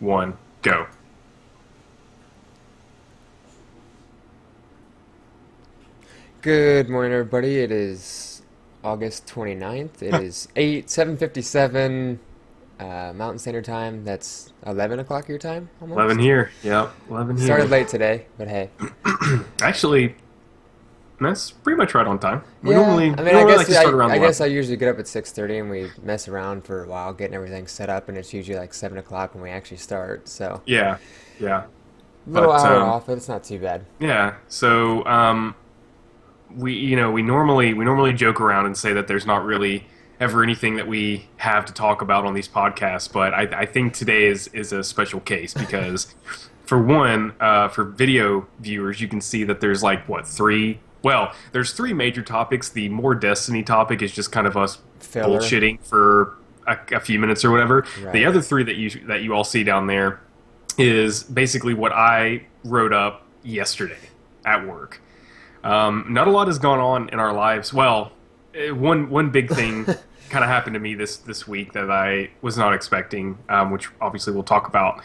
1, go. Good morning, everybody. It is August 29th. It is 7:57 Mountain Standard Time. That's 11 o'clock your time, 11 almost. here. Yep, 11 Started here. late today, but hey. Actually, that's pretty much right on time. We Yeah, normally I we mean, I normally like guess to start I, around I guess I 11. usually get up at 6:30 and we mess around for a while, getting everything set up, and it's usually like 7 o'clock when we actually start. So, Yeah, yeah. a little But hour off, but it's not too bad. yeah, so we normally joke around and say that there's not really ever anything that we have to talk about on these podcasts, but I think today is a special case because, for one, for video viewers, you can see that there's like what three. Well, there's three major topics. The more Destiny topic is just kind of us Filler. bullshitting for a few minutes or whatever. The Right. other three that you all see down there is basically what I wrote up yesterday at work. Not a lot has gone on in our lives. Well, one big thing kind of happened to me this week that I was not expecting, which obviously we'll talk about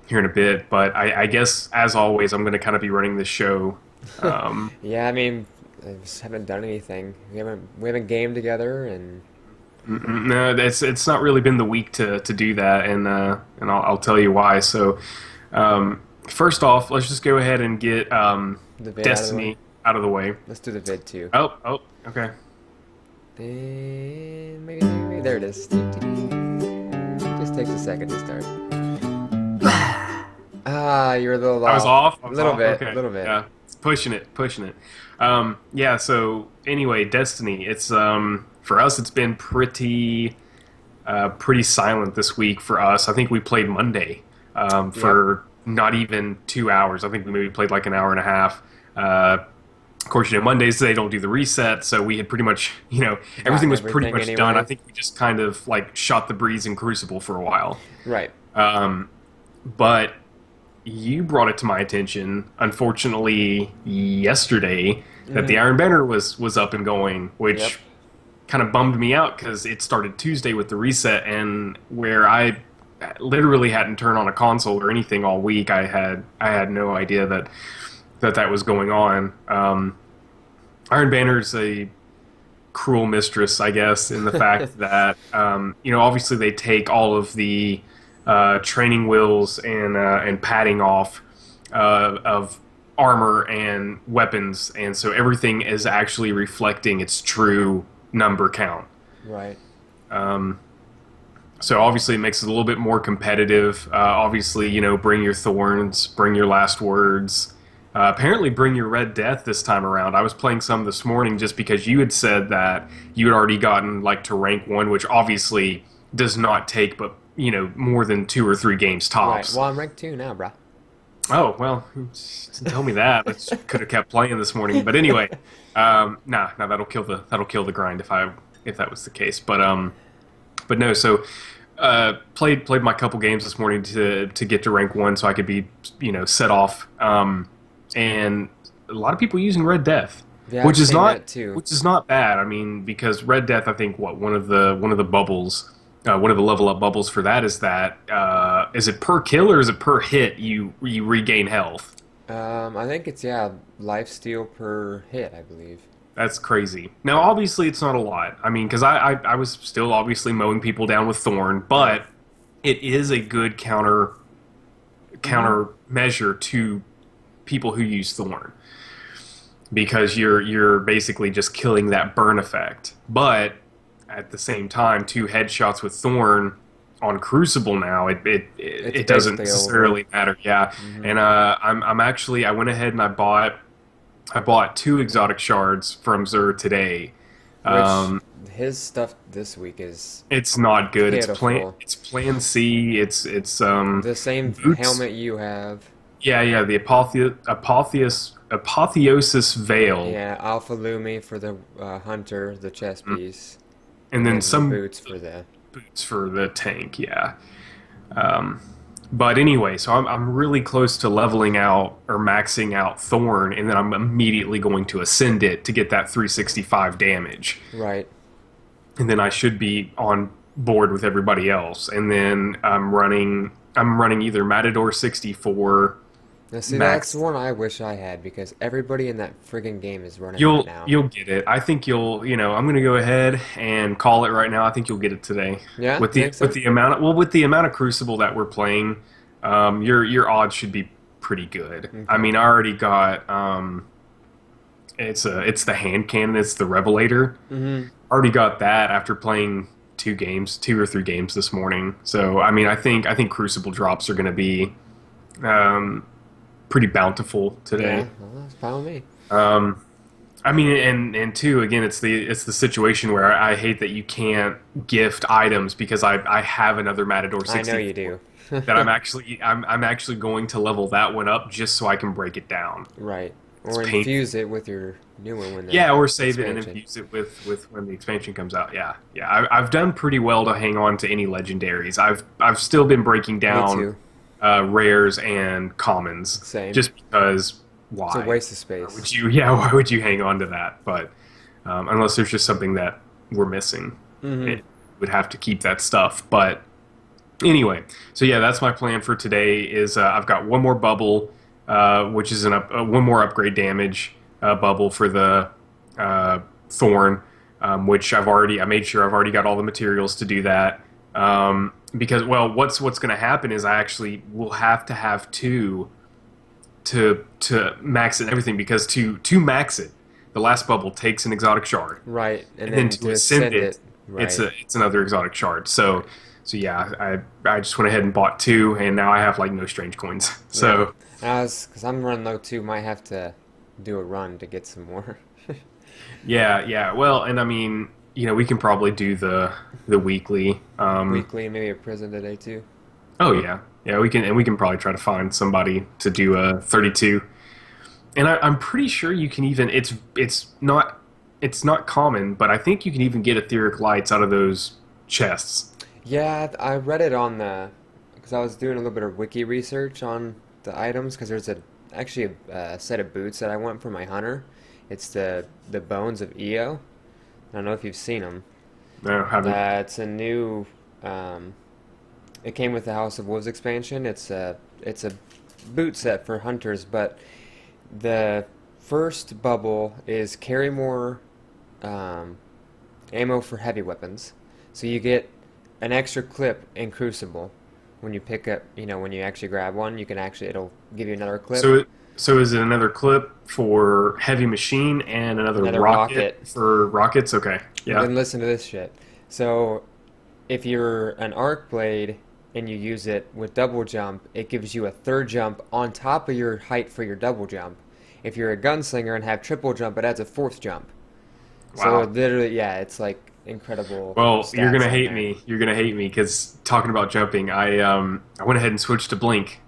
here in a bit. But I guess as always, I'm going to kind of be running this show. Um, Yeah, I mean, I just haven't done anything. We haven't gamed together, and no, it's not really been the week to do that, and I'll tell you why. So, first off, let's just go ahead and get the vid out of the way. Destiny out of the way. Let's do the vid too. Oh, okay. And maybe there it is. Just takes a second to start. Ah, you're a little I was off. off. I A was little off. bit, a Okay. little bit. Yeah. It's pushing it, pushing it. Yeah. So anyway, Destiny. It's for us. It's been pretty silent this week for us. I think we played Monday Yep. for not even 2 hours. I think we maybe played like an hour and a half. Of course, Mondays they don't do the reset, so we had pretty much, everything Gotten was pretty everything much done. I anyway. think we just kind of like shot the breeze in Crucible for a while. Right. Um, but you brought it to my attention, unfortunately, yesterday that the Hmm. Iron Banner was up and going, Yep. which kind of bummed me out because it started Tuesday with the reset, and where I literally hadn't turned on a console or anything all week, I had no idea that was going on. Iron Banner's a cruel mistress, I guess, in the fact that obviously they take all of the training wheels and padding off of armor and weapons, and so everything is actually reflecting its true number count. Right. Um, so obviously it makes it a little bit more competitive. Obviously, bring your thorns, bring your last words. Apparently, bring your Red Death this time around. I was playing some this morning just because you had said that you had already gotten like to rank 1, which obviously does not take but more than 2 or 3 games Right. tops. Well, I'm ranked 2 now, bruh. Oh well, didn't tell me that. I could have kept playing this morning. But anyway, nah, that'll kill the grind if that was the case. But no. So played my couple games this morning to get to rank 1, so I could be set off. And a lot of people using Red Death, Yeah, I've which is seen not that too. which is not bad. I mean, because Red Death, I think one of the bubbles, one of the level up bubbles for that is that is it per kill or is it per hit you regain health? I think it's life steal per hit, I believe. That's crazy. Now, obviously, it's not a lot. I mean, because I was still obviously mowing people down with Thorn, Right. but it is a good Hmm. counter measure to people who use Thorn because you're basically just killing that burn effect. But at the same time, 2 headshots with Thorn on Crucible now, it it, it It's it doesn't basically over. necessarily matter. Yeah, Hmm. and I'm actually I went ahead and I bought 2 exotic shards from Xur today. Which Um, his stuff this week is it's not good. pitiful. It's plan C. It's The same boots. helmet you have. Yeah, the apotheosis veil, Yeah, Alpha Lumi for the hunter, the chest piece, and and then then the some boots for the. boots for the tank. Yeah. Um, but anyway, so I'm really close to leveling out or maxing out Thorn, and then I'm immediately going to ascend it to get that 365 damage. Right. And then I should be on board with everybody else. And then I'm running I'm running either Matador 64 Now, see, that's Max. the one I wish I had because everybody in that friggin' game is running that You'll now. you'll get it. I think I'm gonna go ahead and call it right now. I think you'll get it today. Yeah, With the think with so? the amount of, with the amount of Crucible that we're playing, your odds should be pretty good. I Okay. mean, I already got it's the hand cannon, it's the Revelator. Mm-hmm. Already got that after playing two or three games this morning. So I mean, I think Crucible drops are gonna be um, pretty bountiful Yeah, today. well, that's fine with me. Um, I mean, and two, again, it's the situation where I hate that you can't gift items because I have another Matador I know you 64 do. that I'm actually going to level that one up just so I can break it down. Right. It's Or painful. infuse it with your new one when the Yeah, or save it and expansion. infuse it with when the expansion comes out. Yeah, yeah. I've done pretty well to hang on to any legendaries. I've still been breaking Me down too. rares and commons Same. just because It's a why? waste of Why space. would you? Yeah, why would you hang on to that? But unless there's just something that we're missing, Mm-hmm. it would have to keep that stuff. But anyway, so yeah, that's my plan for today. Is I've got one more bubble, which is one more upgrade damage bubble for the thorn, which I made sure I've already got all the materials to do that. Because well, what's going to happen is I actually will have to have two to max it and everything because to max it, the last bubble takes an exotic shard, Right. And and then then to to ascend ascend it, it. Right. it's another exotic shard. So yeah, I just went ahead and bought two, and now I have like no strange coins. Yeah. So And because I'm running low too, might have to do a run to get some more. yeah, yeah. Well, and I mean, we can probably do the weekly. Weekly, maybe a prison today too. Oh yeah, yeah. We can probably try to find somebody to do a 32. And I'm pretty sure you can even it's not common, but I think you can even get etheric lights out of those chests. Yeah, I read it on the because I was doing a little bit of wiki research on the items because there's actually a set of boots that I want for my hunter. It's the bones of Io. I don't know if you've seen them. No, haven't. It's a new. Um, it came with the House of Wolves expansion. It's a boot set for hunters, but the first bubble is carry more um, ammo for heavy weapons. So you get an extra clip in Crucible when you pick up. When you actually grab one, it'll give you another clip, So is it another clip for heavy machine and another another rocket rocket. for rockets? Okay, And yeah. then listen to this shit. So if you're an arc blade and you use it with double jump, it gives you a third jump on top of your height for your double jump. If you're a gunslinger and have triple jump, it adds a fourth jump. So Wow. literally, yeah, it's like incredible Well, you're stats gonna on hate there. me. You're gonna hate me because talking about jumping, I went ahead and switched to blink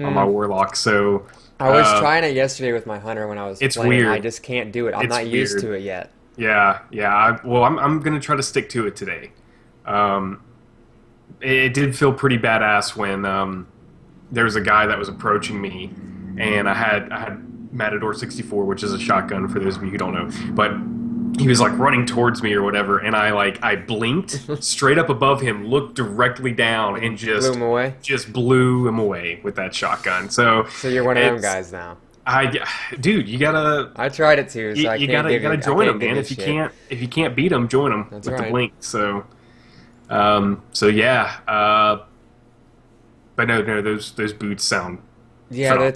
on my Mm. warlock. So I was uh, trying it yesterday with my hunter when I was it's playing. I weird. just can't do it. I'm It's not used weird. to it yet. Yeah, yeah. Well, I'm gonna try to stick to it today. Um, it did feel pretty badass when there was a guy that was approaching me, and I had Matador 64, which is a shotgun for those of you who don't know. But he was like running towards me or whatever, and I blinked straight up above him, looked directly down, and Blew him away. just blew him away with that shotgun. So So you're one of them it's guys now. I, dude, you gotta I tried it too, so you, I you can't gotta you give gotta you. I join can't them, give man. you If you shit. can't beat them, join them That's with the right. blink. So yeah. But no, those boots sound Yeah, phenomenal.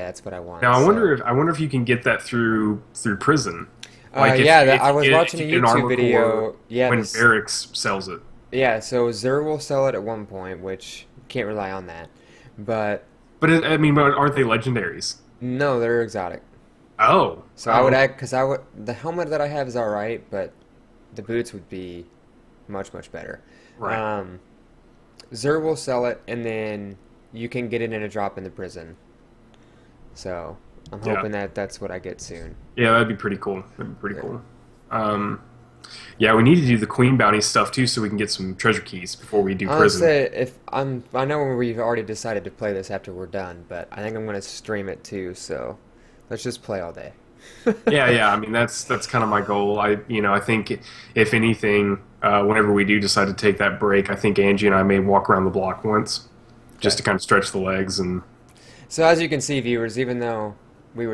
that's what I want. Now So, I wonder if you can get that through prison. Like yeah, if I you was get watching a if you get an YouTube armor video. core Yeah, when Barracks sells it. yeah. So Zur will sell it at one point, which can't rely on that. But But I mean, aren't they legendaries? no, they're exotic. Oh, So I would oh, add because I would the helmet that I have is all right, but the boots would be much better. right. Zur will sell it, and then you can get it in a drop in the prison. So I'm Yeah. hoping that that's what I get soon. Yeah, that'd be pretty cool. That'd be pretty Yeah. cool. Yeah, we need to do the Queen Bounty stuff too, so we can get some treasure keys before we do prison. Honestly, I know we've already decided to play this after we're done, but I think I'm gonna stream it too. So let's just play all day. Yeah, yeah. I mean, that's kind of my goal. I think if anything, whenever we do decide to take that break, I think Angie and I may walk around the block once, just Okay. to kind of stretch the legs and. So as you can see, viewers, even though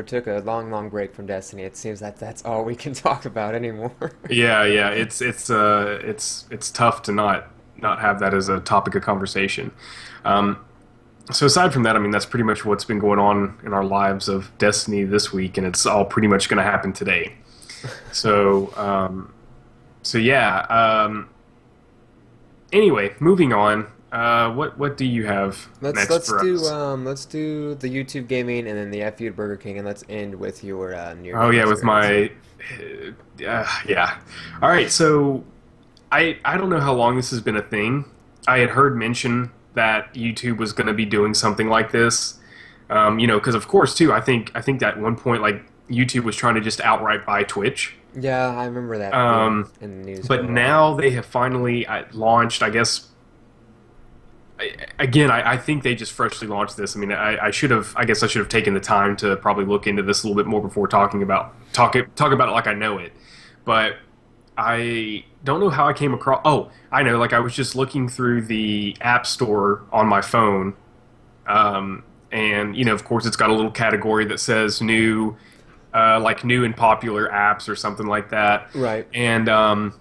took a long, long break from Destiny, it seems that that's all we can talk about anymore. Yeah, yeah. It's tough to not have that as a topic of conversation. Um, so aside from that, I mean, that's pretty much what's been going on in our lives of Destiny this week, and it's all pretty much going to happen today. So, so yeah. Anyway, moving on. What do you have next for us? Let's do the YouTube gaming and then the FU to Burger King, and let's end with your near Oh death yeah, with experience. my yeah. All right, so I don't know how long this has been a thing. I had heard mention that YouTube was going to be doing something like this. Because of course too, I think that at one point like YouTube was trying to just outright buy Twitch. Yeah, I remember that being Um, in the news for but a while. now they have finally launched. I guess again, I think they just freshly launched this. I mean, I should have. I guess I should have taken the time to probably look into this a little bit more before talk about it like I know it. But I don't know how I came across. Oh, I know. Like I was just looking through the App Store on my phone, and of course, it's got a little category that says new, like new and popular apps or something like that. Right. And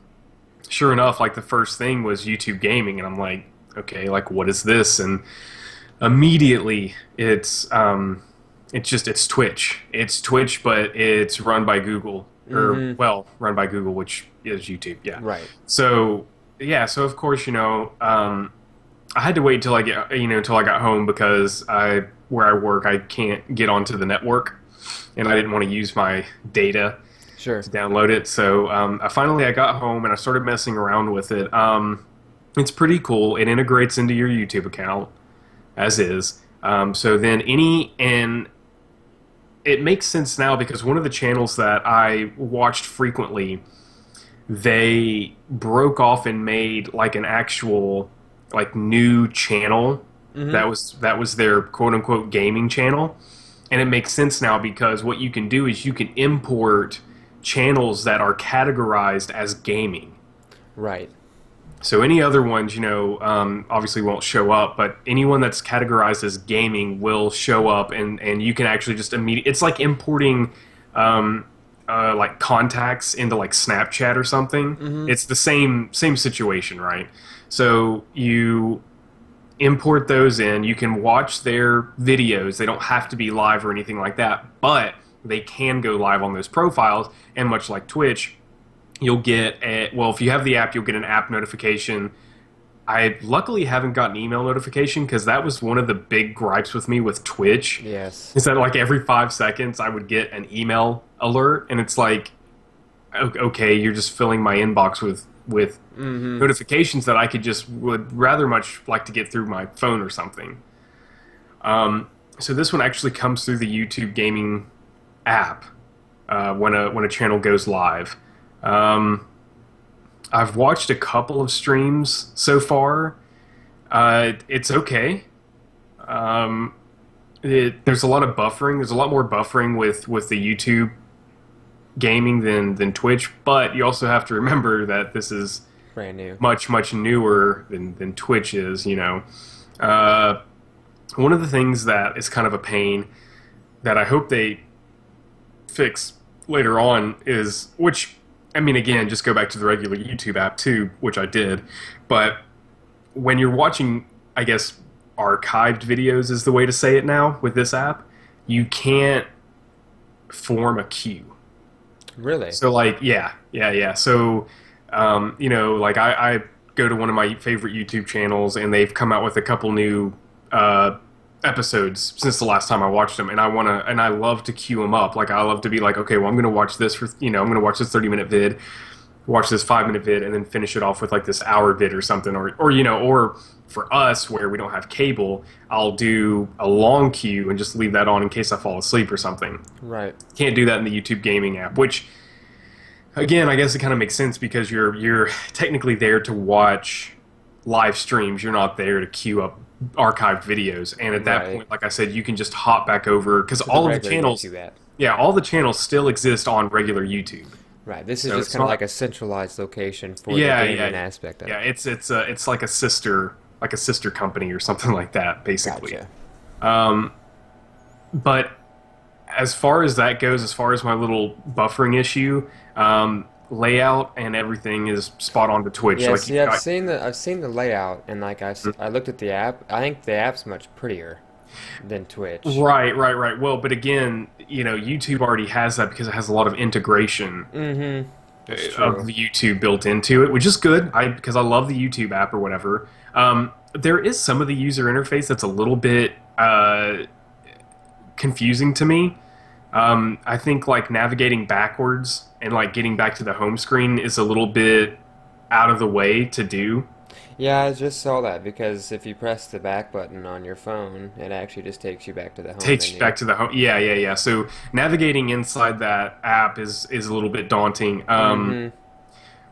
sure enough, like the first thing was YouTube Gaming, and I'm like, okay, like what is this? And immediately, it's Twitch. It's Twitch, but it's run by Google, or Mm-hmm. well, run by Google, which is YouTube. Yeah. Right. So yeah, so of course, I had to wait until I until I got home because where I work, I can't get onto the network, and I didn't want to use my data Sure. to download it. So I got home and I started messing around with it. It's pretty cool. It integrates into your YouTube account as is. So then and it makes sense now because one of the channels that I watched frequently, they broke off and made like an actual like new channel Mm-hmm. that was their quote unquote gaming channel. And it makes sense now because what you can do is you can import channels that are categorized as gaming. Right. So any other ones, obviously won't show up, but anyone that's categorized as gaming will show up, and you can actually just immediately. It's like importing, like contacts into like Snapchat or something. Mm-hmm. It's the same situation, right? So you import those in. You can watch their videos. They don't have to be live or anything like that, but they can go live on those profiles. And much like Twitch, you'll get if you have the app, you'll get an app notification. I luckily haven't gotten email notification because that was one of the big gripes with me with Twitch. Yes. Is that like every 5 seconds I would get an email alert, and it's like, okay, you're just filling my inbox with Mm-hmm. notifications that I would rather much like to get through my phone or something. So this one actually comes through the YouTube Gaming app when a channel goes live. I've watched a couple of streams so far. It's okay. There's a lot of buffering. There's a lot more buffering with the YouTube gaming than Twitch, but you also have to remember that this is Brand new. much newer than Twitch is. One of the things that is kind of a pain that I hope they fix later on is, which, I mean, again, just go back to the regular YouTube app too, which I did, but when you're watching, I guess, archived videos is the way to say it now with this app, you can't form a queue. Really? So like, yeah. So, like I go to one of my favorite YouTube channels, and they've come out with a couple new episodes since the last time I watched them, and I love to queue them up. Like I love to be like, okay, well I'm gonna watch this I'm gonna watch this 30-minute vid, watch this 5-minute vid, and then finish it off with like this hour vid or something, or for us where we don't have cable, I'll do a long queue and just leave that on in case I fall asleep or something. Right. Can't do that in the YouTube Gaming app, which again, I guess it kind of makes sense because you're technically there to watch live streams. You're not there to queue up archived videos. And at that Right. point, like I said, you can just hop back over because To the all of the regular channels, YouTube app. Yeah, all the channels still exist on regular YouTube. Right. This is So just it's kind of not. like a centralized location for the Yeah, yeah, gaming aspect of yeah. it. It's like a sister company or something like that, basically. Gotcha. But as far as that goes, as far as my little buffering issue, layout and everything is spot on to Twitch. Yeah, Like see, you've got I've seen the layout, and like I looked at the app. I think the app's much prettier than Twitch. right, right, right. Well, but again, YouTube already has that because it has a lot of integration Mm-hmm. That's of true. the YouTube built into it, which is good. Because I love the YouTube app or whatever. There is some of the user interface that's a little bit confusing to me. I think like navigating backwards and like getting back to the home screen is a little bit out of the way to do. Yeah, I just saw that because if you press the back button on your phone, it actually just takes you back to the home Takes you menu. back to the home. Yeah, yeah, yeah. So navigating inside that app is a little bit daunting. Mm-hmm.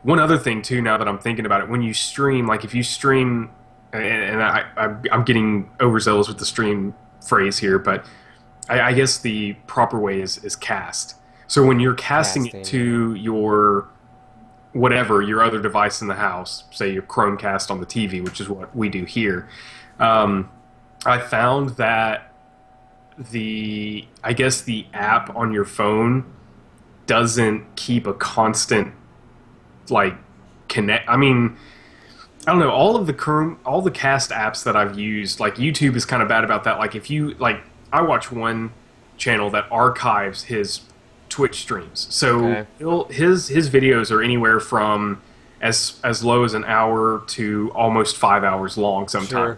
One other thing too, now that I'm thinking about it, when you stream, like if you stream, I'm getting overzealous with the stream phrase here, but I guess the proper way is cast. So when you're casting it Casting, yeah. to your whatever your other device in the house, say your Chromecast on the TV, which is what we do here, um, I found that I guess the app on your phone doesn't keep a constant like connect. I mean, I don't know. All the cast apps that I've used, like YouTube is kind of bad about that. Like if you like, I watch one channel that archives his Twitch streams, so Okay. his videos are anywhere from as low as an hour to almost 5 hours long sometimes. Sure.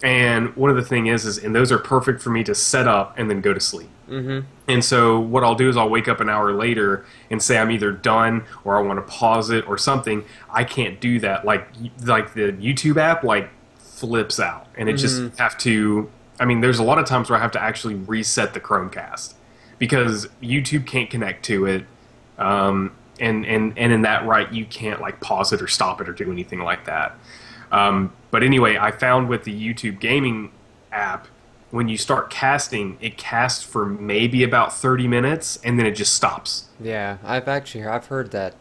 And one of the thing is and those are perfect for me to set up and then go to sleep. Mm-hmm. And so what I'll do is I'll wake up an hour later and say I'm either done or I want to pause it or something. I can't do that. Like the YouTube app like flips out and it just Mm-hmm. have to. I mean, there's a lot of times where I have to actually reset the Chromecast because YouTube can't connect to it. And in that right, you can't like pause it or stop it or do anything like that. But anyway, I found with the YouTube gaming app, when you start casting, it casts for maybe about 30 minutes and then it just stops. Yeah, I've heard that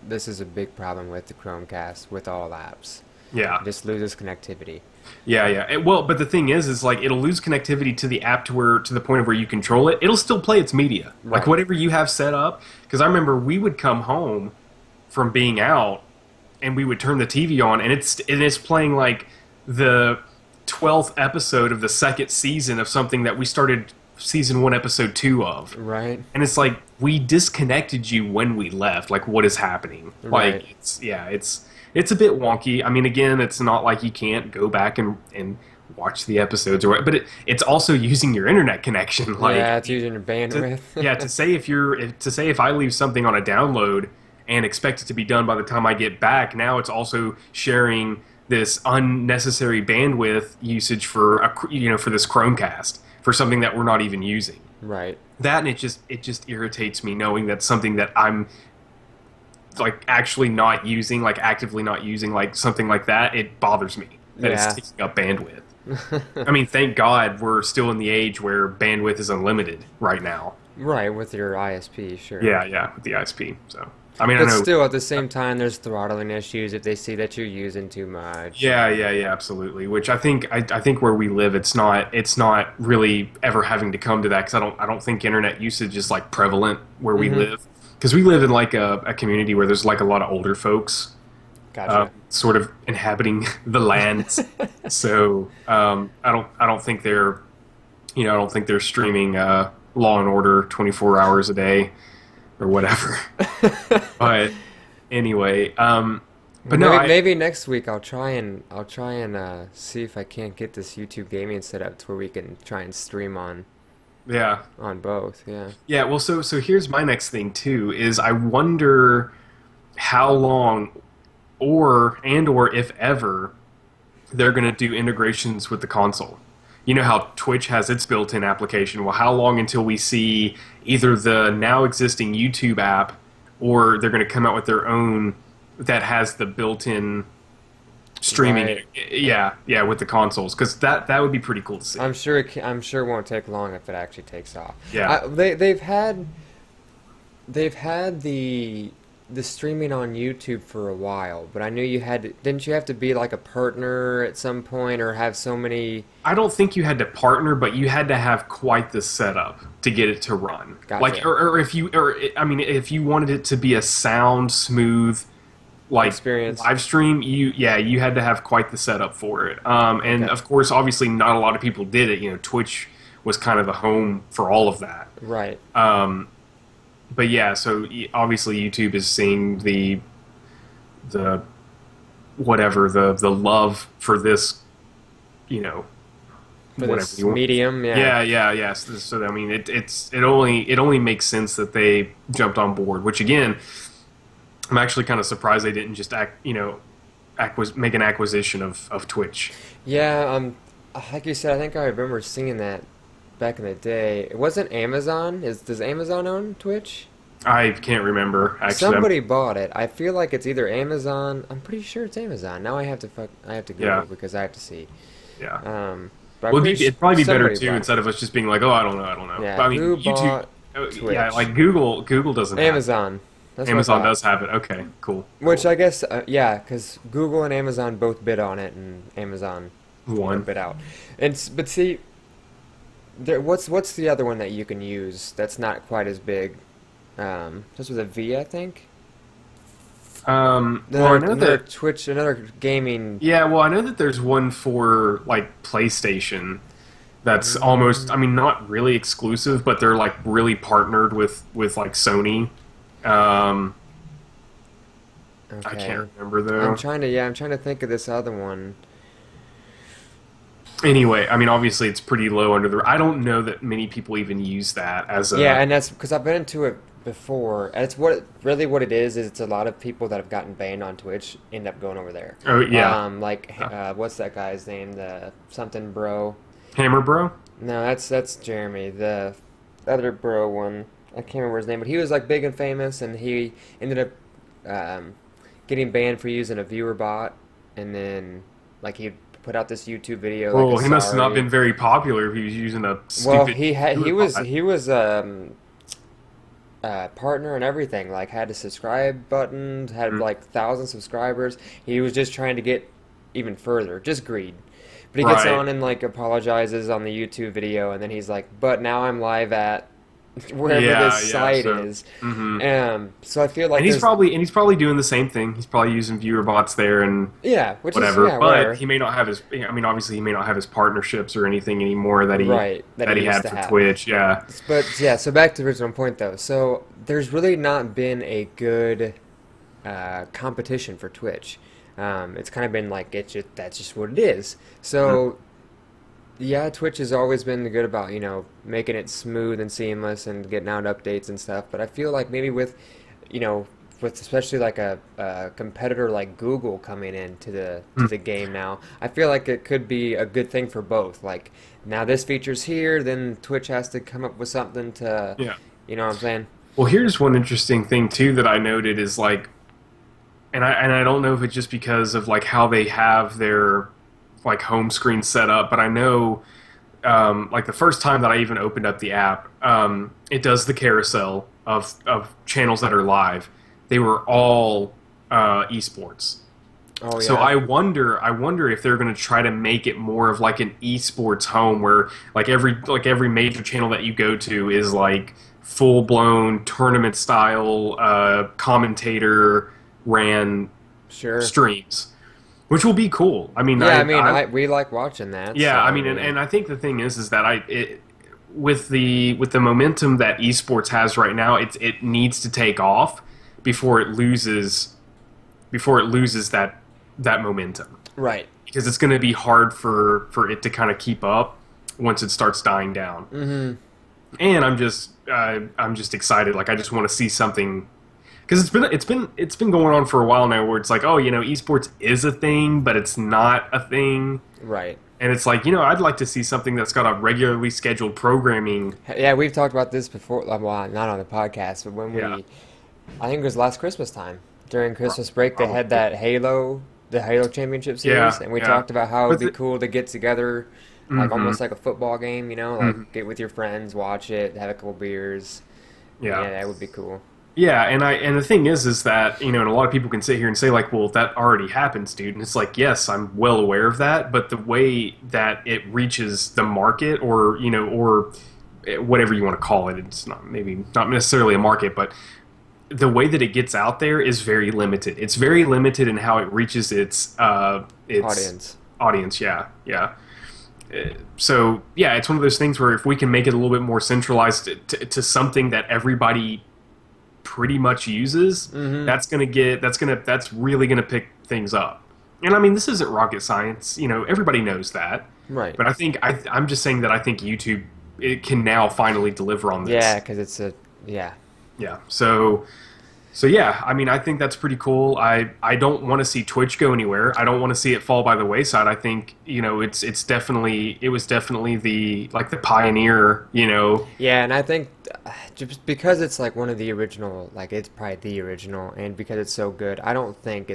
this is a big problem with the Chromecast with all apps. Yeah. It just loses connectivity. Yeah, yeah. Well, but the thing is like it'll lose connectivity to the app to the point of where you control it. It'll still play its media, like Right. whatever you have set up. Because I remember we would come home from being out, and we would turn the TV on, and it's playing like the 12th episode of the second season of something that we started season one, episode two of. Right. And it's like we disconnected you when we left. Like, what is happening? Right. Like, it's a bit wonky. I mean, again, it's not like you can't go back and watch the episodes or what, but it's also using your internet connection. Like, Yeah, it's using your bandwidth. yeah, to say if I leave something on a download and expect it to be done by the time I get back, now it's also sharing this unnecessary bandwidth usage for for this Chromecast for something that we're not even using. Right. That and it just irritates me knowing that something that I'm like actually not using, like actively not using, like something like that, it bothers me that Yeah. it's taking up bandwidth. I mean, thank God we're still in the age where bandwidth is unlimited right now. Right, with your ISP, sure. Yeah, yeah, with the ISP. So, I mean, I But know. still, at the same time, there's throttling issues if they see that you're using too much. Yeah, yeah, yeah, absolutely. Which I think where we live, it's not really ever having to come to that because I don't think internet usage is like prevalent where we Mhm. live because we live in like a community where there's like a lot of older folks Gotcha. sort of inhabiting the land. So I don't think they're I don't think they're streaming Law and Order 24 hours a day or whatever. But anyway, but no, Maybe next week I'll try and see if I can't get this YouTube gaming set up to where we can try and stream yeah. on both. Yeah. Yeah, well, so here's my next thing too is I wonder how long or if ever they're going to do integrations with the console. You know how Twitch has its built-in application. Well, how long until we see either the now existing YouTube app or they're going to come out with their own that has the built-in streaming Right. it. Yeah, with the consoles, because that would be pretty cool to see. I'm sure it won't take long if it actually takes off. Yeah. They've had the streaming on YouTube for a while, but I knew you had to, didn't you have to be like a partner at some point or have so many? I don't think you had to partner, but you had to have quite the setup to get it to run. Gotcha. Like, or if you, or I mean, if you wanted it to be a sound smooth, like Experience. live stream, you had to have quite the setup for it. And Okay. of course, obviously, not a lot of people did it. You know, Twitch was kind of the home for all of that. Right. But yeah, so obviously YouTube is seeing the whatever the love for this, you know, For whatever this you want. medium, yeah. Yeah. So I mean, it only makes sense that they jumped on board. Which again, I'm actually kind of surprised they didn't just make an acquisition of Twitch. Yeah, like you said, I think I remember seeing that back in the day. It wasn't Amazon. Does Amazon own Twitch? I can't remember actually. Somebody bought it. I feel like it's either Amazon. I'm pretty sure it's Amazon. Now I have to Google Yeah. because I have to see. Yeah. But I'm Well, pretty it'd probably be better somebody too bought it. instead of us just being like, oh, I don't know. Yeah, But, I mean, who YouTube. bought Yeah, Twitch? like Google doesn't. Have it. Amazon. That's what I Amazon thought. does have it. Okay, cool. Which I guess, yeah, because Google and Amazon both bid on it, and Amazon One. bid out. But see, what's the other one that you can use that's not quite as big? This was a V, I think. Well, I know Another that. Twitch, another gaming. Yeah, well, I know that there's one for like PlayStation. That's almost. I mean, not really exclusive, but they're like really partnered with like Sony. I Okay. can't remember though. I'm trying to think of this other one. Anyway, I mean, obviously, it's pretty low under the. I don't know that many people even use that as a. Yeah, and that's because I've been into it before. And it's what it is it's a lot of people that have gotten banned on Twitch end up going over there. Oh yeah, What's that guy's name? The something bro. Hammer Bro. No, that's Jeremy. The other bro one. I can't remember his name, but he was like big and famous, and he ended up getting banned for using a viewer bot, and then like he put out this YouTube video. Well, like, he must have not sorry. been very popular if he was using a stupid. Well, he was bot. partner and everything. Like had a subscribe button, had like 1,000 subscribers. He was just trying to get even further, just greed. But he gets Right. on and like apologizes on the YouTube video, and then he's like, "But now I'm live at wherever this site is." So I feel like And he's there's- probably doing the same thing. He's probably using viewer bots there and yeah, which whatever. is yeah, but whatever. he may not have his. I mean, obviously, he may not have his partnerships or anything anymore that he Right, that he had used to for have. Twitch. Yeah. But yeah, so back to the original point though. So there's really not been a good competition for Twitch. It's kind of been like that's just what it is. So yeah, Twitch has always been good about making it smooth and seamless and getting out updates and stuff. But I feel like maybe with with especially like a competitor like Google coming into the game now, I feel like it could be a good thing for both. Like now this feature's here, then Twitch has to come up with something to Yeah. you know what I'm saying? Well, here's one interesting thing too that I noted is like, and I don't know if it's just because of like how they have their like home screen set up, but I know like the first time that I even opened up the app, it does the carousel of channels that are live. They were all esports. Oh yeah. So I wonder if they're going to try to make it more of like an esports home where like every major channel that you go to is like full blown tournament style commentator ran sure. streams, which will be cool. I mean, Yeah, we like watching that. yeah, so, I mean, and I think the thing is that with the momentum that esports has right now, it needs to take off before it loses that momentum, right. because it's going to be hard for it to kind of keep up once it starts dying down. Mm-hmm. And I'm just excited. Like I just want to see something, because it's been going on for a while now where it's like, oh, esports is a thing, but it's not a thing. Right. And it's like, I'd like to see something that's got a regularly scheduled programming. Yeah, we've talked about this before. Well, not on the podcast, but when Yeah. I think it was last Christmas time. During Christmas break, they had that Halo the Halo Championship Yeah, Series, and we yeah. talked about how it'd But be cool to get together, like hmm almost like a football game, you know, like hmm get with your friends, watch it, have a couple beers. yeah. Yeah, that would be cool. Yeah, and the thing is that, you know, and a lot of people can sit here and say like, well, that already happens, dude. And it's like, yes, I'm well aware of that, but the way that it reaches the market, or you know, or whatever you want to call it, it's not, maybe not necessarily a market, but the way that it gets out there is very limited. It's very limited in how it reaches its Audience. audience. Yeah, yeah. So yeah, it's one of those things where if we can make it a little bit more centralized to something that everybody pretty much uses, Mm-hmm. that's really gonna pick things up. And I mean, this isn't rocket science. You know, everybody knows that. Right. But I think I'm just saying that I think YouTube, it can now finally deliver on this. Yeah, because it's a yeah. Yeah. So yeah, I mean, I think that's pretty cool. I don't want to see Twitch go anywhere. I don't want to see it fall by the wayside. I think, you know, it was definitely the like the pioneer, you know. Yeah, and I think just because it's like one of the original, like it's probably the original, and because it's so good, I don't think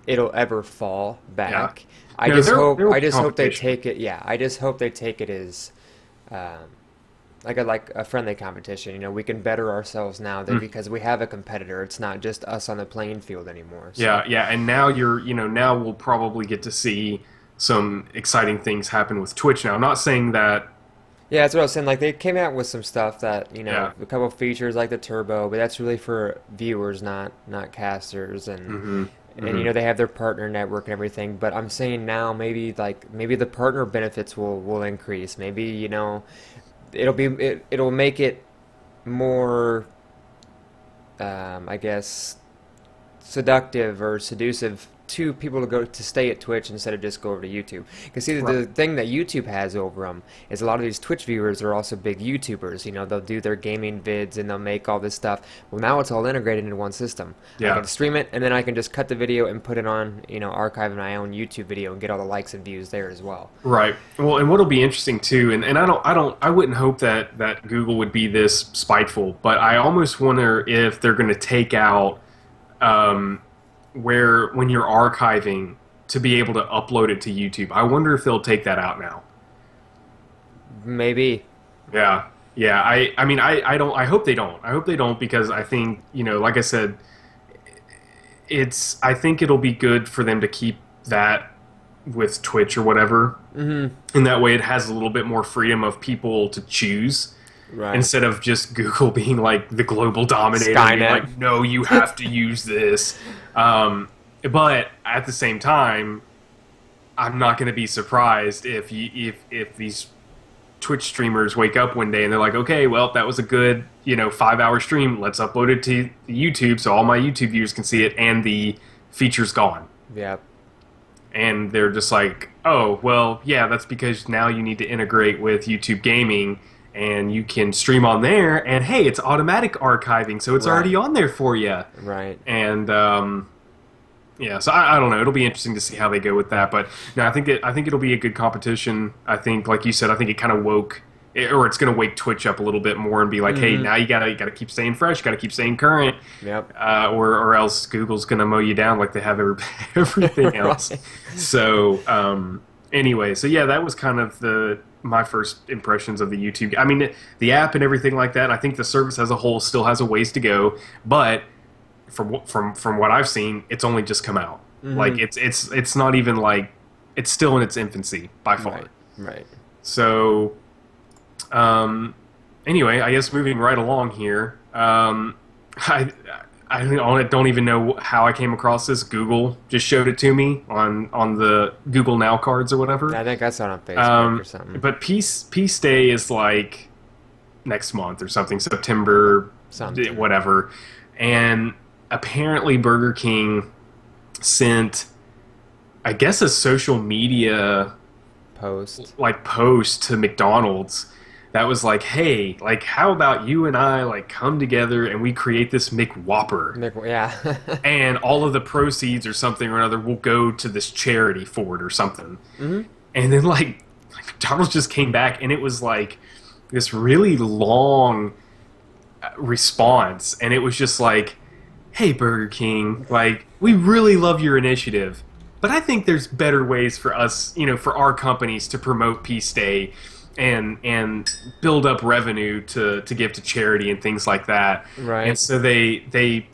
it'll ever fall Yeah. back. I No, just there will I be just hope they competition. take it. Yeah, I just hope they take it as um, like a friendly competition. You know, we can better ourselves now that because we have a competitor. It's not just us on the playing field anymore. So, Yeah, yeah, and now now we'll probably get to see some exciting things happen with Twitch now. I'm not saying that. yeah, that's what I was saying. Like they came out with some stuff that Yeah. a couple of features like the turbo, but that's really for viewers, not casters, Hmm. and they have their partner network and everything. But I'm saying now maybe the partner benefits will increase. Maybe it'll make it more I guess seductive or seductive to people to stay at Twitch instead of just go over to YouTube. Because see, the Right. thing that YouTube has over them is a lot of these Twitch viewers are also big YouTubers. You know, they'll do their gaming vids and they'll make all this stuff. Well, now it's all integrated into one system. I Yeah. can stream it and then I can just cut the video and put it on, archive in my own YouTube video and get all the likes and views there as well. Right. Well, and what'll be interesting too, and I wouldn't hope that Google would be this spiteful, but I almost wonder if they're going to take out where when you're archiving to be able to upload it to YouTube. I wonder if they'll take that out now. Maybe. Yeah. Yeah. I mean, I don't, I hope they don't. I hope they don't, because I think, like I said, I think it'll be good for them to keep that with Twitch or whatever. Mm-hmm. And that way it has a little bit more freedom of people to choose. Right. Instead of just Google being like the global dominator, and being Skynet. like, no, you have to use this. But at the same time, I'm not going to be surprised if these Twitch streamers wake up one day and they're like, okay, well, that was a good 5-hour stream. Let's upload it to YouTube so all my YouTube viewers can see it, and the feature's gone. Yep. And they're just like, oh, well, yeah, that's because now you need to integrate with YouTube Gaming, and you can stream on there, and hey, it's automatic archiving, so it's Right. already on there for you. Right. And yeah, so I don't know. It'll be interesting to see how they go with that. But no, I think it'll be a good competition. I think, like you said, I think it kind of or it's going to wake Twitch up a little bit more and be like, hey, now you gotta keep staying fresh, gotta keep staying current, Yep. or else Google's going to mow you down like they have everything else. Right. So anyway, so yeah, that was kind of my first impressions of the YouTube. I mean, the app and everything like that. I think the service as a whole still has a ways to go, but from what I've seen, it's only just come out. Like it's not even like, it's still in its infancy by far. Right. Right. So anyway, I guess moving right along here, I don't even know how I came across this. Google just showed it to me on the Google Now cards or whatever. I think I saw it on Facebook or something. But Peace Day is like next month or something, September, Something. whatever. And apparently Burger King sent, I guess, a social media Post. post to McDonald's that was like, hey, like, how about you and I like come together and we create this McWhopper, Yeah. and all of the proceeds or something or another will go to this charity for it or something. Mm-hmm. And then like McDonald's just came back, and it was like this really long response, and it was just like, hey, Burger King, like, we really love your initiative, but I think there's better ways for us, for our companies to promote Peace Day and build up revenue to give to charity and things like that. And Right. so he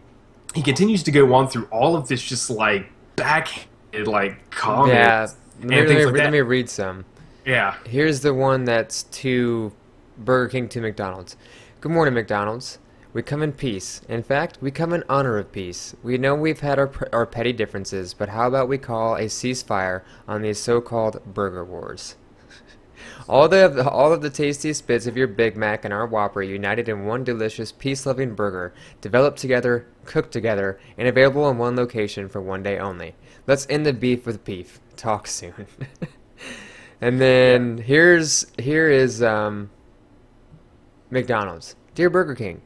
continues to go on through all of this just like backhanded like Yeah. comments Let me, and things like let me that. read some. Yeah. Here's the one that's to Burger King to McDonald's. Good morning, McDonald's. We come in peace. In fact, we come in honor of peace. We know we've had our petty differences, but how about we call a ceasefire on these so-called burger wars? All of the tastiest bits of your Big Mac and our Whopper united in one delicious, peace-loving burger, developed together, cooked together, and available in one location for one day only. Let's end the beef with beef. Talk soon. And then here is McDonald's. Dear Burger King,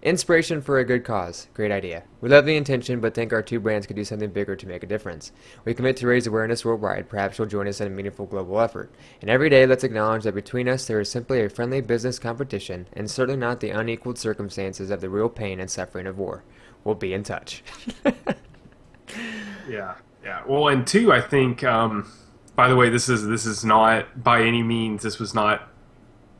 inspiration for a good cause. Great idea. We love the intention, but think our two brands could do something bigger to make a difference. We commit to raise awareness worldwide. Perhaps you'll join us in a meaningful global effort. And every day, let's acknowledge that between us there is simply a friendly business competition, and certainly not the unequaled circumstances of the real pain and suffering of war. We'll be in touch. Yeah. Yeah. Well, and two, I think. By the way, this is not by any means. This was not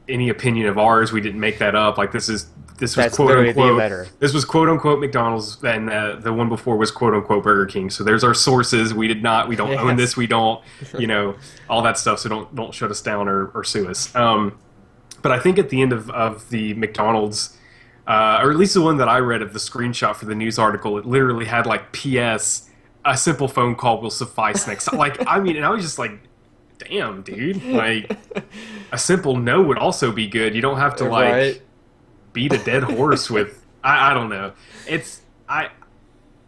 any opinion of ours. We didn't make that up. Like this was That's quote literally the unquote. letter. This was quote unquote McDonald's, and the one before was quote unquote Burger King. So there's our sources. We did not. We don't own Yes. this. We don't. All that stuff. So don't shut us down or sue us. But I think at the end of the McDonald's, or at least the one that I read of the screenshot for the news article, it literally had like P.S. A simple phone call will suffice next time. Like, I mean, and I was just like, damn, dude. Like, a simple no would also be good. You don't have to like Right? beat a dead horse with. I don't know. It's I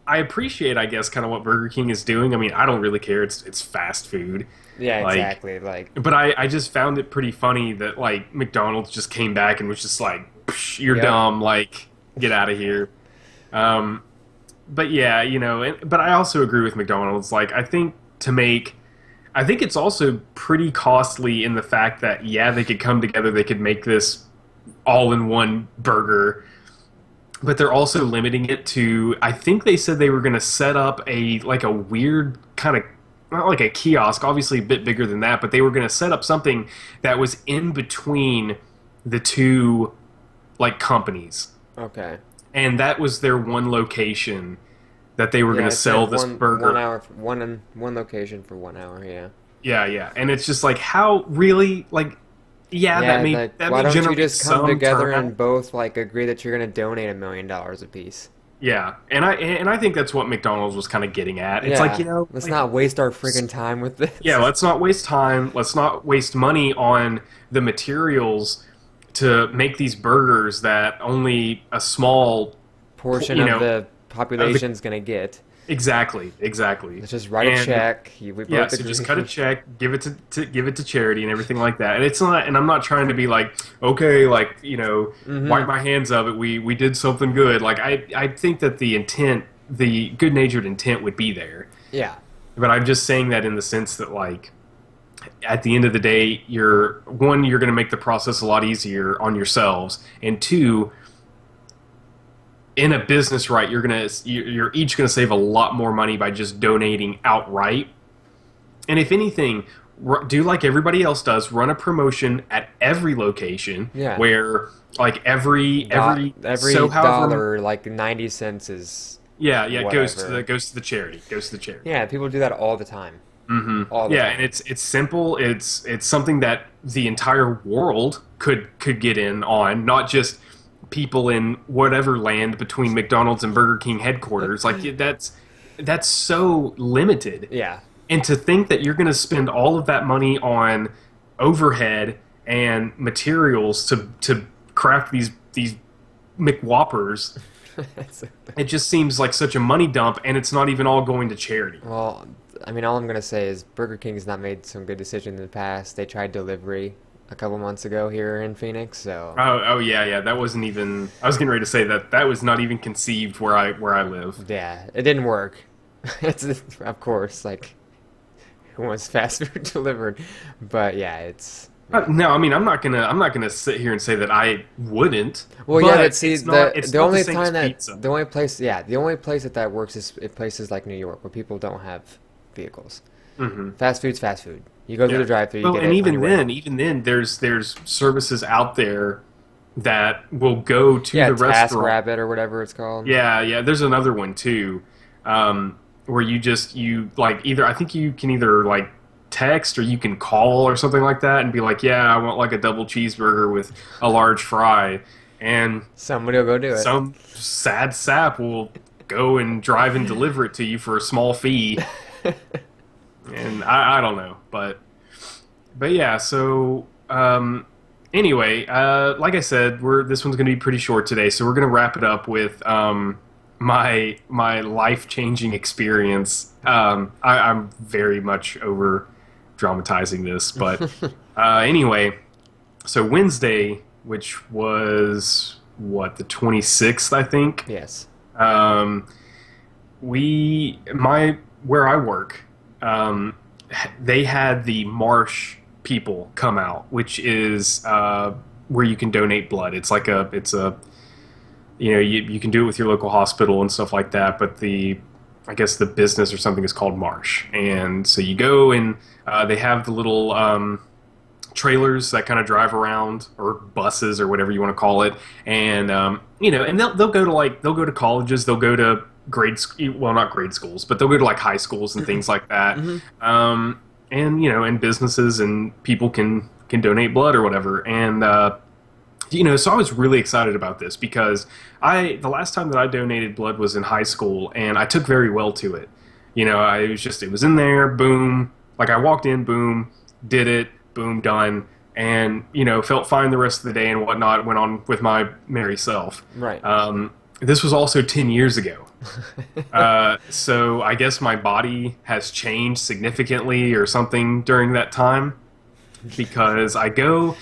appreciate, I guess, kind of what Burger King is doing. I mean, I don't really care. It's fast food. Yeah, Like, exactly. Like, But I just found it pretty funny that like McDonald's just came back and was just like, "Psh, you're Yep. dumb, like get out of here." But yeah, but I also agree with McDonald's. Like I think it's also pretty costly in the fact that yeah, they could come together, they could make this all-in-one burger, but they're also limiting it to. I think they said they were going to set up a weird kind of, not like a kiosk, obviously a bit bigger than that, but they were going to set up something that was in between the two like companies, okay. and that was their one location that they were Yeah, going it to said sell this one burger. hour, one location for 1 hour. Yeah. Yeah, yeah, and it's just like how really like. Yeah, Yeah, that may like, that why may don't you generate just come some together turnout. and both like agree that you're gonna donate $1 million apiece? Yeah, and I think that's what McDonald's was kind of getting at. It's Yeah, like let's like, not waste our friggin' time with this. yeah, let's not waste time. Let's not waste money on the materials to make these burgers that only a small portion you of know, the population's gonna get. exactly. Let's just write a And- check. We both Yeah, so agree. just cut a check, give it to charity and everything like that. And it's not, and I'm not trying to be like, okay, like wipe my hands of it. We did something good. Like I think that the intent, the good natured intent, would be there. Yeah, But I'm just saying that in the sense that like at the end of the day, you're going to make the process a lot easier on yourselves, and two, in a business, right, you're each gonna save a lot more money by just donating outright. And if anything, do like everybody else does, run a promotion at every location. Yeah. Where like every every so however, dollar, like 90 cents is. yeah, goes to whatever. the charity. Goes to the charity. Yeah, people do that all the time. Mm-hmm. All the Yeah, time. and it's simple. It's something that the entire world could get in on, not just people in whatever land between McDonald's and Burger King headquarters. Like that's so limited. Yeah, And to think that you're going to spend all of that money on overhead and materials to craft these McWhoppers, it just seems like such a money dump, and it's not even all going to charity. well, I mean, all I'm gonna say is Burger King's not made some good decisions in the past. They tried delivery a couple months ago here in Phoenix, so Oh yeah. That wasn't even. I was getting ready to say that was not even conceived where I live. yeah, it didn't work. It's of course like who wants fast food delivered, but yeah, Yeah. No, I mean I'm not gonna sit here and say that I wouldn't, Well, yeah, but but see, it's the not the only same as time that pizza. the only place, yeah, the only place that that works is in places like New York where people don't have vehicles. Hmm. Fast food's fast food. You go through the Yeah. drive-through, you Well, get and it on your way home. even then, there's services out there that will go to Yeah, the restaurant. TaskRabbit or whatever it's called. Yeah, yeah. There's another one too, where you like either I think you can either like text or you can call or something like that and be like, yeah, I want like a double cheeseburger with a large fry, and Somebody will go do it. some sad sap will go and drive and deliver it to you for a small fee. And I don't know, but yeah. So anyway, like I said, we're this one's going to be pretty short today, so we're going to wrap it up with my life changing experience. I'm very much over dramatizing this, but anyway, so Wednesday, which was what the 26th, I think. Yes. Um, we my where I work, um, they had the Marsh people come out, which is where you can donate blood. It's a you can do it with your local hospital and stuff like that, but I guess the business or something is called Marsh, and so you go and they have the little trailers that kind of drive around, or buses or whatever you want to call it, and and they'll go to they'll go to colleges, they'll go to well, not grade schools, but they'll go to like high schools and things like that. Hmm. And and businesses and people can donate blood or whatever. And so I was really excited about this because the last time that I donated blood was in high school, and I took very well to it. It was in there, boom, like I walked in, boom, did it, boom, done, and felt fine the rest of the day and whatnot. Went on with my merry self. Right. This was also 10 years ago. So I guess my body has changed significantly or something during that time, because I go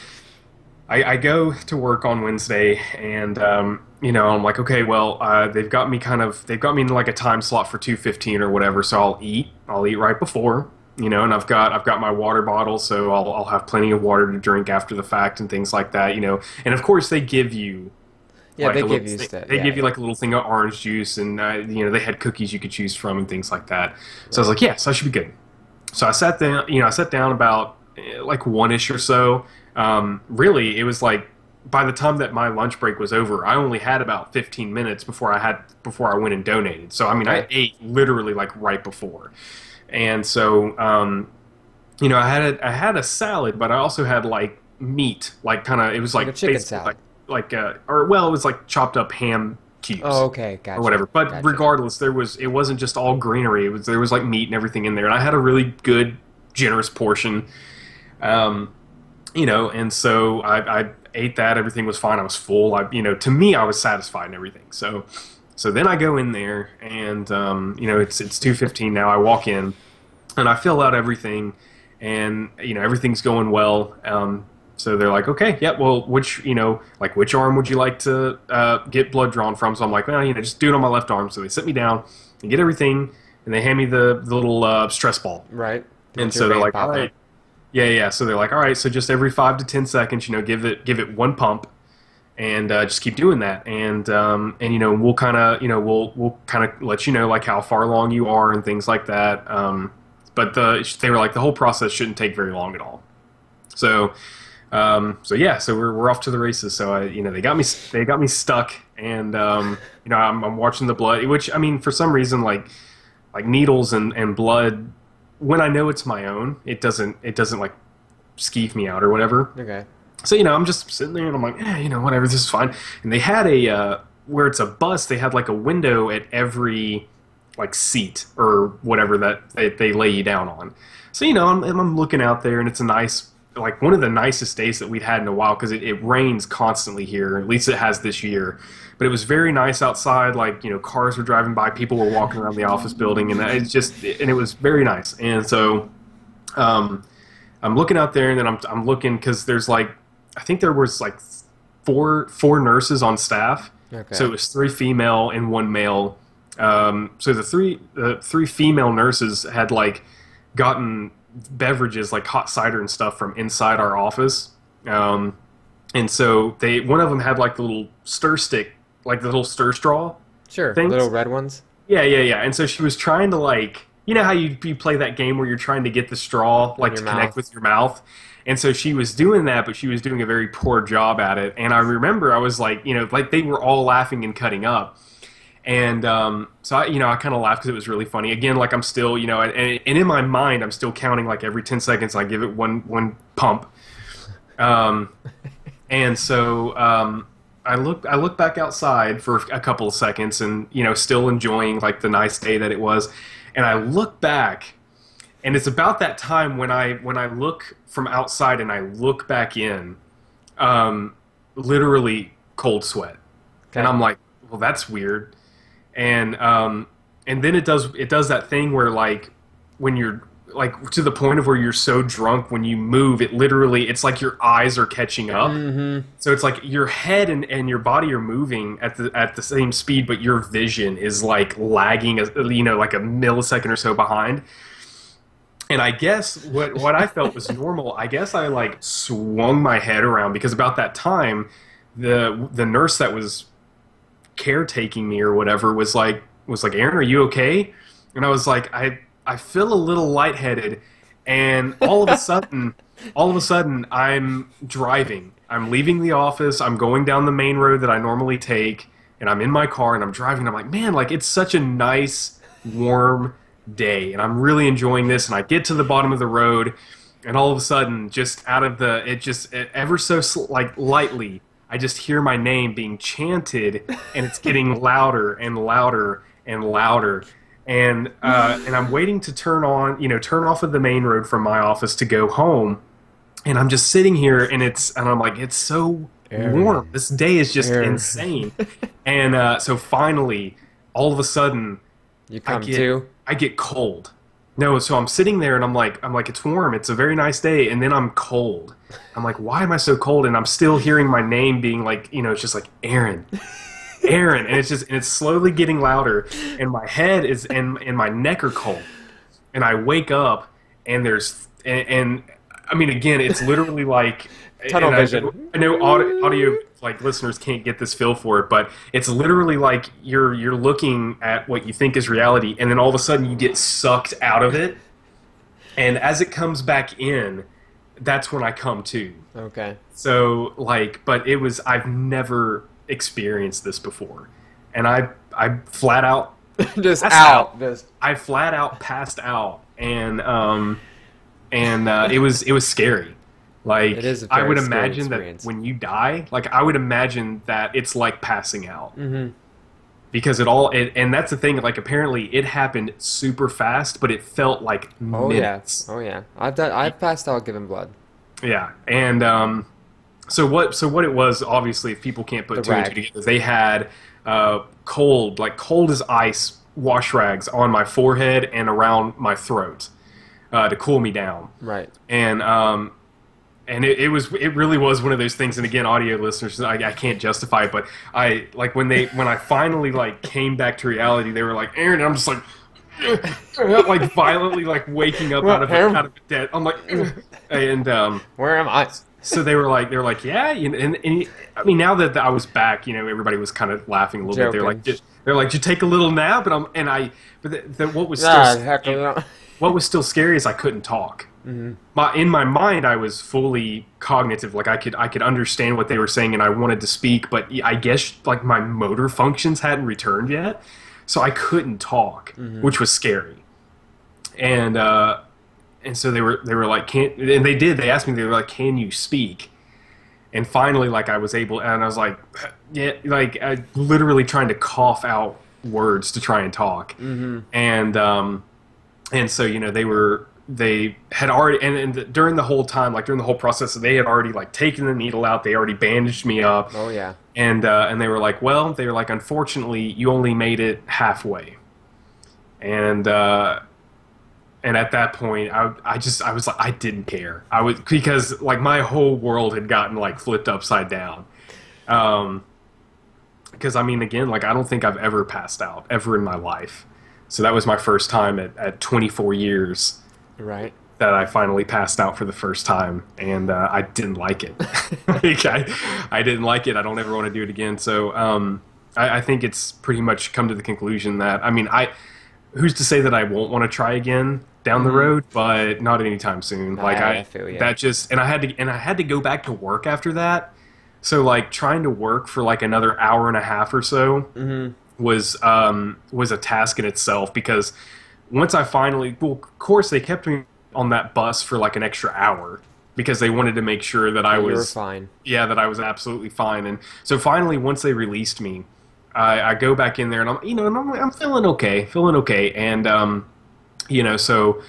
to work on Wednesday, and I'm like, okay, well, they've got me in like a time slot for 2:15 or whatever, so I'll eat right before, and I've got my water bottle, so I'll have plenty of water to drink after the fact and things like that, and of course they give you Yeah, like they a give little, you stuff. they Yeah, give you yeah. like a little thing of orange juice, and they had cookies you could choose from and things like that. So I was like, yes, I should be good. So I sat down about like one-ish or so. Really, it was like by the time that my lunch break was over, I only had about 15 minutes before I went and donated. So I mean, I Okay. ate literally like right before, and so I had a salad, but I also had like meat, like kind of it was Like a like chicken basically salad. it was like chopped up ham cubes Oh, okay, or gotcha. whatever. But Gotcha. regardless, it wasn't just all greenery. There was like meat and everything in there, and I had a really good, generous portion. Um, and so I ate that. Everything was fine. I was full. To me, I was satisfied and everything. So then I go in there, and it's 2:15 now. I walk in, and I fill out everything, and everything's going well. So they're like, okay, yeah, well, which arm would you like to get blood drawn from? So I'm like, well, just do it on my left arm. So they sit me down and get everything, and they hand me the little stress ball. Right. And Get your so they're vein like, all popping. right, yeah, yeah. So they're like, all right, so just every 5 to 10 seconds, give it one pump, and just keep doing that, and we'll kind of we'll kind of let you know like how far along you are and things like that. But they were like the whole process shouldn't take very long at all. So so we're off to the races. So they got me stuck, and I'm watching the blood, which I mean for some reason like needles and blood, when I know it's my own, it doesn't like skeeve me out or whatever. Okay. So I'm just sitting there and I'm like, whatever, this is fine. And they had where it's a bus, they had like a window at every like seat or whatever that they lay you down on. So I'm looking out there, and it's a nice, like one of the nicest days that we'd had in a while, because it rains constantly here. At least it has this year. But it was very nice outside. Like cars were driving by, people were walking around the office building, and it was very nice. And so I'm looking out there, and then I'm looking because there's like, I think there was like four nurses on staff. Okay. So it was 3 female and 1 male. So the three female nurses had like gotten beverages like hot cider and stuff from inside our office. Um, and so they one of them had like the little stir stick, like the little stir straw Sure, things. little red ones. Yeah, yeah, yeah. And so she was trying to like, you know how you play that game where you're trying to get the straw In like your to connect mouth. with your mouth. And so she was doing that, but she was doing a very poor job at it. And I remember I was like, like they were all laughing and cutting up. And so I kind of laughed because it was really funny. Again, like I'm still, and in my mind, I'm still counting like every 10 seconds. I give it one pump. Um, and so I look back outside for a couple of seconds, and still enjoying like the nice day that it was. And I look back, and it's about that time when I look from outside and I look back in, literally cold sweat, and Okay. I'm like, well, that's weird. And then it does that thing where like when you're like to the point of where you're so drunk when you move it's like your eyes are catching up, Mm-hmm. so it's like your head and your body are moving at the same speed, but your vision is like lagging, like a millisecond or so behind. And I guess what I felt was normal. I guess I like swung my head around because about that time, the nurse that was caretaking me or whatever was like, Aaron, are you okay? And I was like, I feel a little lightheaded, and all of a sudden I'm driving. I'm leaving the office. I'm going down the main road that I normally take, and I'm in my car and I'm driving. And I'm like, man, like it's such a nice, warm day, and I'm really enjoying this. And I get to the bottom of the road, and all of a sudden, just out of ever so like lightly, I just hear my name being chanted, and it's getting louder and louder and louder. And I'm waiting to turn off of the main road from my office to go home, and I'm just sitting here, and I'm like, it's so Aaron. warm. This day is just Aaron. insane. And so finally, all of a sudden, You I come get to. I get cold. No, so I'm sitting there and I'm like, it's warm. It's a very nice day, and then I'm cold. I'm like, why am I so cold? And I'm still hearing my name being like, it's just like Aaron, Aaron, and it's slowly getting louder, and my head and my neck are cold, and I wake up, and and I mean, again, it's literally like Tunnel and vision. I know audio like listeners can't get this feel for it, but it's literally like you're looking at what you think is reality, and then all of a sudden you get sucked out of it, and as it comes back in, that's when I come to. Okay. So like, but I've never experienced this before, and I flat out Just passed out. Just. I flat out passed out, and it was scary. Like It is a I very would scary imagine experience. that when you die, like I would imagine that it's like passing out, Mm-hmm. because and that's the thing. Like apparently it happened super fast, but it felt like Oh yeah. minutes. Oh yeah. I've passed out giving blood. Yeah, and so what it was, obviously, if people can't put The two and two rag. together, they had cold as ice wash rags on my forehead and around my throat to cool me down, Right. and it really was one of those things. And again, audio listeners, I can't justify it, but I like when I finally like came back to reality, they were like, Aaron, and I'm just like. Like violently like waking up out of a dead. I'm like, and Where am I? so they were like, yeah, and I mean, now that I was back, everybody was kind of laughing a little bit. Joking. They're like, did you take a little nap? But what was still Ah, heck, you know. what was still scary is I couldn't talk. Mm-hmm. In my mind, I was fully cognitive. Like I could understand what they were saying, and I wanted to speak, but I guess like my motor functions hadn't returned yet, so I couldn't talk, which was scary. And so they were like, and they asked me, they were like, can you speak? And finally, like I was able, and I was like, yeah, like I literally trying to cough out words to try and talk. Mm-hmm. And so they had already, and during the whole time, like during the whole process, they had already like taken the needle out. They already bandaged me up. Oh yeah. And they were like, unfortunately, you only made it halfway. And at that point, I was like, I didn't care. Because like my whole world had gotten like flipped upside down. Because I mean, again, like I don't think I've ever passed out ever in my life. So that was my first time at 24 years. Right. that I finally passed out for the first time, and I didn't like it. Like, I didn't like it. I don't ever want to do it again. So I think it's pretty much come to the conclusion that, I mean, who's to say that I won't want to try again down the road, but not anytime soon. Like I feel you. that just, and I had to go back to work after that. So like trying to work for like another hour and a half or so was a task in itself, because once I finally, well, of course they kept me on that bus for like an extra hour because they wanted to make sure that I You were was fine. yeah, that I was absolutely fine. And so finally, once they released me, I go back in there, and I'm feeling okay, and so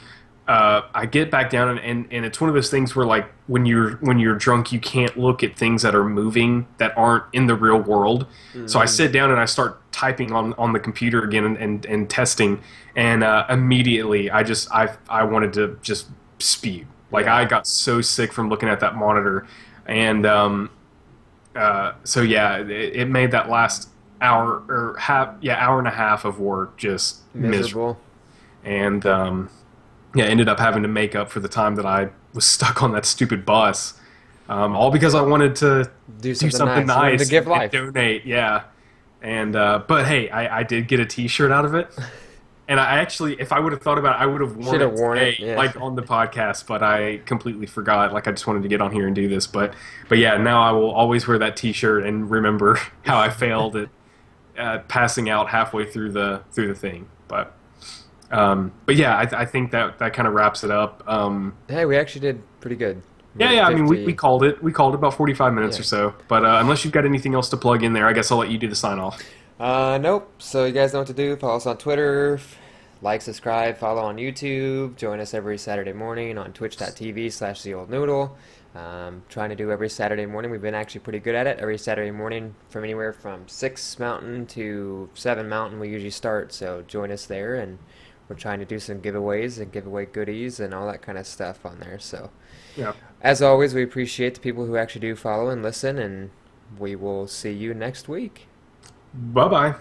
I get back down, and it's one of those things where, like, when you're drunk, you can't look at things that are moving that aren't in the real world. So I sit down and I start typing on the computer again and testing, and immediately I wanted to just spew. Like, Yeah. I got so sick from looking at that monitor, and so yeah, it made that last hour hour and a half of work just miserable. Miserable. And yeah, ended up having to make up for the time that I was stuck on that stupid bus, all because I wanted to Do do something something nice. You wanted nice to give and life. donate. Yeah, and but hey, I did get a T-shirt out of it. And I actually, if I would have thought about it, I would have worn Should've it worn it, today, yeah. like on the podcast, but I completely forgot. Like, I just wanted to get on here and do this. But yeah, now I will always wear that T-shirt and remember how I failed at passing out halfway through the thing. But yeah, I think that kind of wraps it up. Hey, we actually did pretty good. Yeah. I mean, 50. we called it. We called it about 45 minutes Yeah. or so. But unless you've got anything else to plug in there, I guess I'll let you do the sign off. Nope. So you guys know what to do. Follow us on Twitter, like, subscribe, follow on YouTube. Join us every Saturday morning on twitch.tv/theoldnoodle. Trying to do every Saturday morning. We've been actually pretty good at it. Every Saturday morning from anywhere from 6 Mountain to 7 Mountain we usually start. So join us there, and we're trying to do some giveaways and give away goodies and all that kind of stuff on there. So Yeah. as always, we appreciate the people who actually do follow and listen, and we will see you next week. Bye bye.